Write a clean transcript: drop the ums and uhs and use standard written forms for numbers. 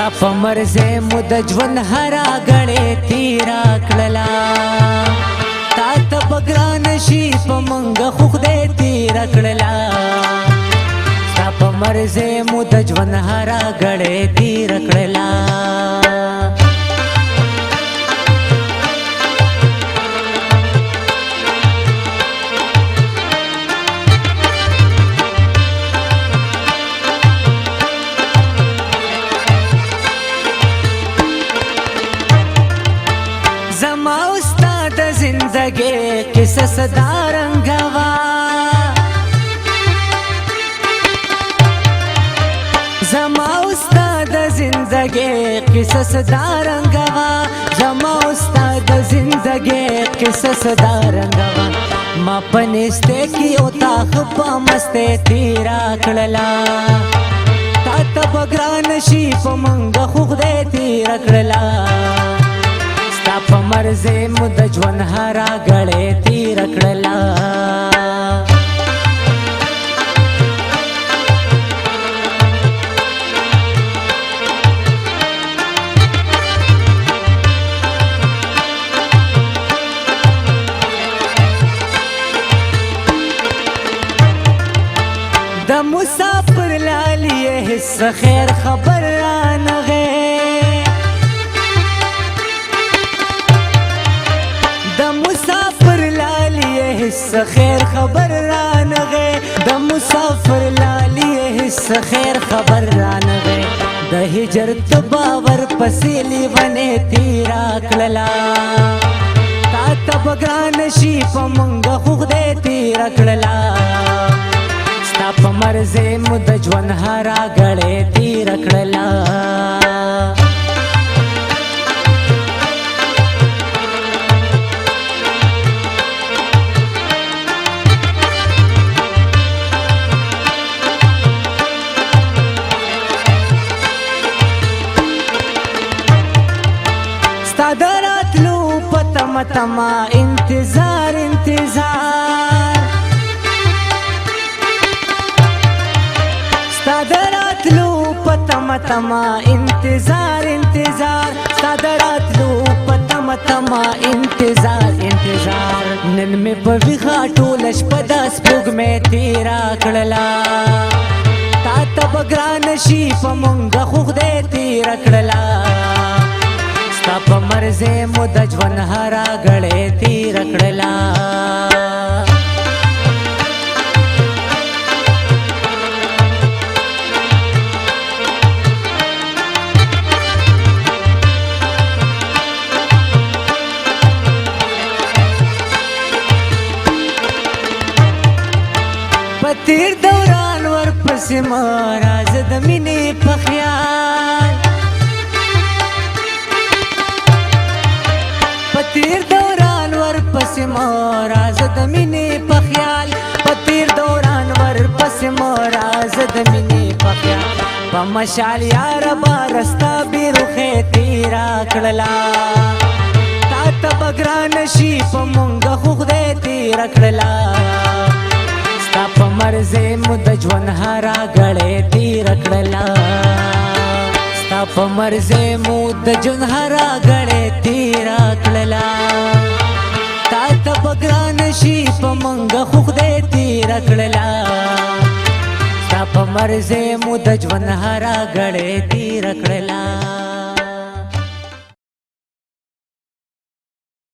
ستا په مرزه مو د ژوند هره غړې تیرا کړلا تا ته بګران شي په منګ خو خدای تیرا کړلا ستا په مرزه مو د ژوند هره غړې تیرا کړلا زما استاد زندگی کیسه صدا رنگوا زما استاد زندگی کیسه صدا رنگوا زما استاد زندگی کیسه صدا رنگوا ما پنسته کی او تا خپا مسته تیرا کړلا تا ته بګران شي په منګ خو خدای تیرا کړلا ستا په مرزه مو د ژوند هره غړې تیرا کړلا د مسافر لالی هیڅ خیر خبر رانغه د مسافر لالی هیڅ خیر خبر رانغه د مسافر لالی هیڅ خیر خبر رانغه د هجرت باور پسې لیونه تیرا کړلا تا ته بګران شي په منګ خو خدای تیرا کړلا ستا په مرزه مو د ژوند هره غړې تیرا کړلا ستا د راتلو په تمه تمه انتظار انتظار ستا د راتلو په تمه تمه انتظار انتظار ستا د راتلو په تمه تمه انتظار انتظار نن مې په ویښه ټوله شپه د سپوږمۍ تیرا کړلا تا ته بګران شي په مونږ خو خدای تیرا کړلا ستا په مرزه مو د ژوند هره غړې تیرا کړلا پتیر دوران ور پسې راز د مینې په خیال پتیر دوران ور پسې راز د مینې په خیال پتیر دوران ور پسې راز د مینې په خیال په مشال یار بارستا بیروخه تیرا کړلا تا ته بګران شي په مونږ خو خدای تیرا کړلا ستا په مرزه مو د ژوند هره غړې تیرا کړلا ستا په مرزه مو د ژوند هره غړې تیرا کړلا تا ته بګران شي په منګ خو خدای تیرا کړلا ستا په مرزه مو د ژوند هره غړې تیرا کړلا